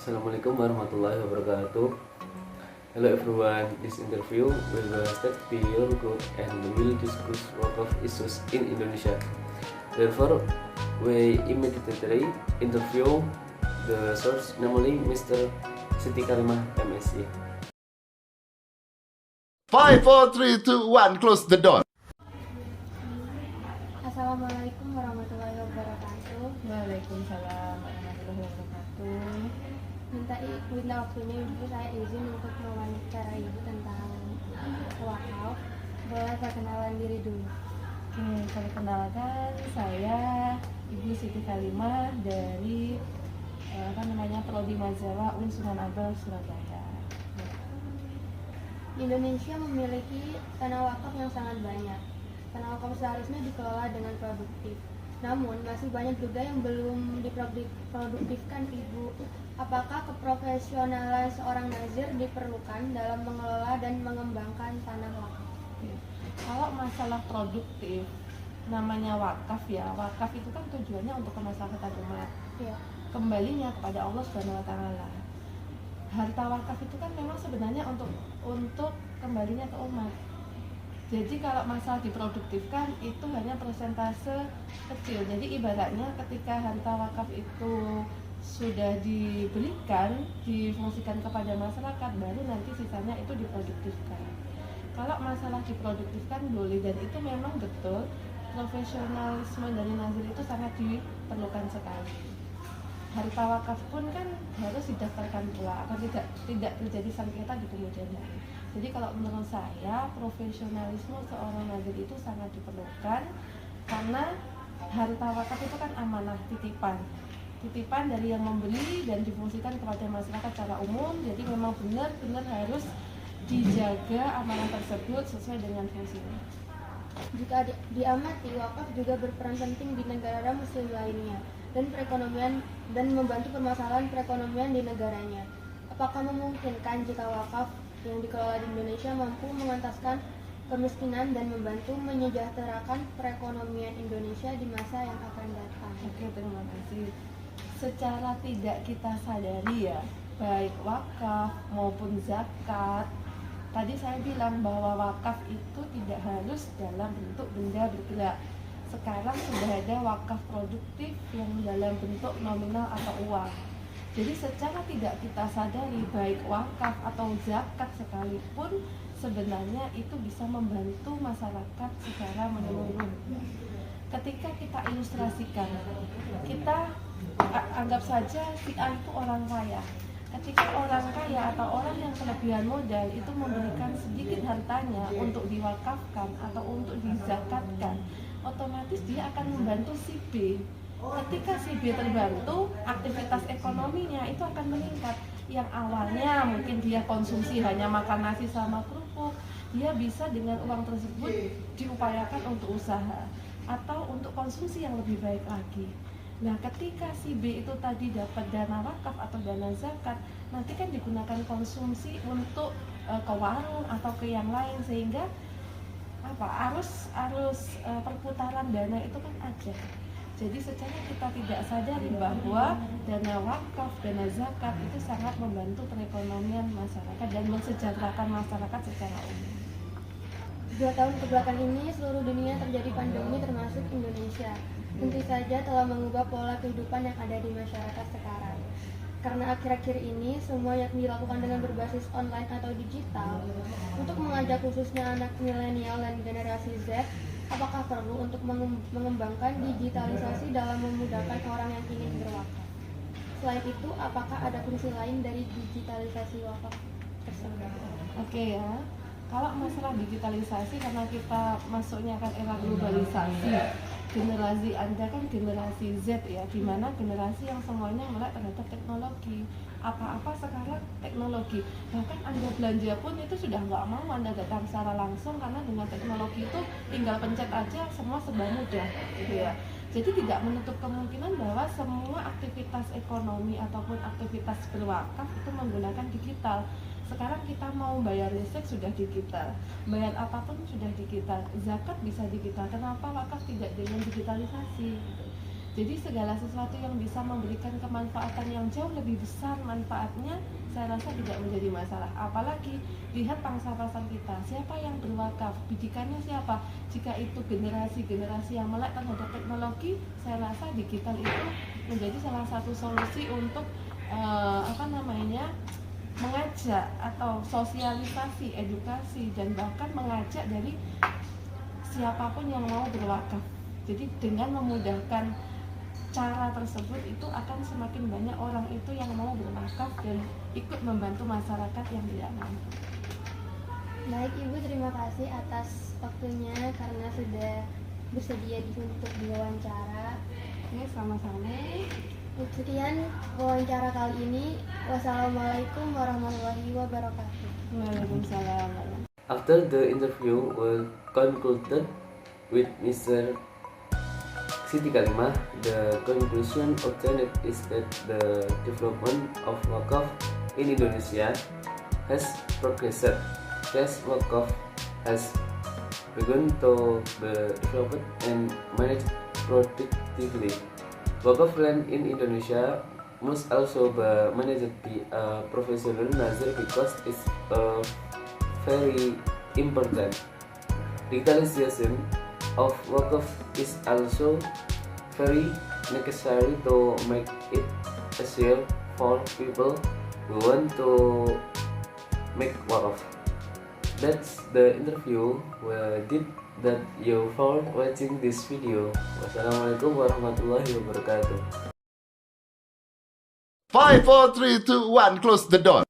Assalamualaikum warahmatullahi wabarakatuh. Hello everyone, this interview will state your group and will discuss work of issues in Indonesia. Therefore, we immediately interview the source, namely Mr. Siti Kalimah MSc. 5, 4, 3, 2, 1, close the door. Assalamualaikum warahmatullahi wabarakatuh. Waalaikumsalam warahmatullahi wabarakatuh. Minta waktunya Ibu, saya izin untuk mewawancarai Ibu tentang wakaf. Boleh perkenalan diri dulu. Oke, perkenalkan saya Ibu Siti Kalimah dari Prodi Mazawa UIN Sunan Ampel Surabaya. Indonesia memiliki tanah wakaf yang sangat banyak. Tanah wakaf seharusnya dikelola dengan produktif. Namun masih banyak juga yang belum diproduktifkan Ibu. Apakah keprofesionalan seorang nazir diperlukan dalam mengelola dan mengembangkan tanah wakaf? Kalau masalah produktif, namanya wakaf ya. Wakaf itu kan tujuannya untuk kemaslahatan umat. Ya. Kembalinya kepada Allah Subhanahu wa taala. Harta wakaf itu kan memang sebenarnya untuk kembalinya ke umat. Jadi kalau masalah diproduktifkan itu hanya persentase kecil. Jadi ibaratnya ketika harta wakaf itu sudah diberikan, difungsikan kepada masyarakat, baru nanti sisanya itu diproduktifkan. Kalau masalah diproduktifkan boleh, dan itu memang betul profesionalisme dari nazir itu sangat diperlukan sekali. Harta wakaf pun kan harus didaftarkan pula agar tidak terjadi sengketa di kemudian hari. Jadi kalau menurut saya profesionalisme seorang nazir itu sangat diperlukan, karena harta wakaf itu kan amanah, titipan dari yang membeli dan difungsikan kepada masyarakat secara umum. Jadi memang benar-benar harus dijaga amanah tersebut sesuai dengan fungsinya. Jika diamati, wakaf juga berperan penting di negara muslim lainnya dan membantu permasalahan perekonomian di negaranya. Apakah memungkinkan jika wakaf yang dikelola di Indonesia mampu mengentaskan kemiskinan dan membantu menyejahterakan perekonomian Indonesia di masa yang akan datang? Oke, terima kasih. Secara tidak kita sadari ya, baik wakaf maupun zakat, tadi saya bilang bahwa wakaf itu tidak harus dalam bentuk benda bergerak. Sekarang sudah ada wakaf produktif yang dalam bentuk nominal atau uang. Jadi secara tidak kita sadari, baik wakaf atau zakat sekalipun sebenarnya itu bisa membantu masyarakat secara menyeluruh. Ketika kita ilustrasikan, kita anggap saja si A itu orang kaya. Ketika orang kaya atau orang yang kelebihan modal itu memberikan sedikit hartanya untuk diwakafkan atau untuk dizakatkan, otomatis dia akan membantu si B. Ketika si B terbantu, aktivitas ekonominya itu akan meningkat. Yang awalnya mungkin dia konsumsi hanya makan nasi sama kerupuk, dia bisa dengan uang tersebut diupayakan untuk usaha atau untuk konsumsi yang lebih baik lagi. Nah, ketika si B itu tadi dapat dana wakaf atau dana zakat, nanti kan digunakan konsumsi untuk ke warung atau ke yang lain, sehingga arus perputaran dana itu kan ada. Jadi secara kita tidak sadari bahwa dana wakaf, dana zakat itu sangat membantu perekonomian masyarakat dan mensejahterakan masyarakat secara umum. 2 tahun kebelakang ini seluruh dunia terjadi pandemi termasuk Indonesia. Tentu saja telah mengubah pola kehidupan yang ada di masyarakat sekarang. Karena akhir-akhir ini semua yang dilakukan dengan berbasis online atau digital, untuk mengajak khususnya anak milenial dan generasi Z, apakah perlu untuk mengembangkan digitalisasi dalam memudahkan orang yang ingin berwakaf? Selain itu, apakah ada fungsi lain dari digitalisasi wakaf tersebut? Oke ya, kalau masalah digitalisasi, karena kita masuknya kan era globalisasi, generasi Anda kan generasi Z ya, dimana generasi yang semuanya melek terhadap teknologi. Apa-apa sekarang teknologi. Bahkan Anda belanja pun itu sudah nggak mau Anda datang secara langsung, karena dengan teknologi itu tinggal pencet aja, semua serba mudah gitu ya. Jadi tidak menutup kemungkinan bahwa semua aktivitas ekonomi ataupun aktivitas berwakaf itu menggunakan digital. Sekarang kita mau bayar listrik sudah digital, bayar apapun sudah digital, zakat bisa digital. Kenapa wakaf tidak dengan digitalisasi? Gitu. Jadi segala sesuatu yang bisa memberikan kemanfaatan yang jauh lebih besar manfaatnya, saya rasa tidak menjadi masalah. Apalagi lihat pangsa pasar kita, siapa yang berwakaf, bidikannya siapa. Jika itu generasi-generasi yang melek terhadap teknologi, saya rasa digital itu menjadi salah satu solusi untuk mengajak atau sosialisasi, edukasi, dan bahkan mengajak dari siapapun yang mau berwakaf. Jadi dengan memudahkan cara tersebut itu akan semakin banyak orang itu yang mau berwakaf dan ikut membantu masyarakat yang tidak mampu. Baik Ibu, terima kasih atas waktunya karena sudah bersedia untuk diwawancara. Oke, sama-sama. Sekian wawancara kali ini. Wassalamualaikum warahmatullahi wabarakatuh. Waalaikumsalam. After the interview was concluded with Mr. Siti Kalimah, the conclusion obtained is that the development of wakaf in Indonesia has progressed. Yes, wakaf has begun to be developed and managed productively. Wakaf land in Indonesia must also be managed by a professional nazir because it's very important. Digitalization of wakaf is also very necessary to make it easier for people who want to make wakaf. That's the interview we did that you for watching this video. Wassalamualaikum warahmatullahi wabarakatuh. 5, 4, 3, 2, 1, close the door.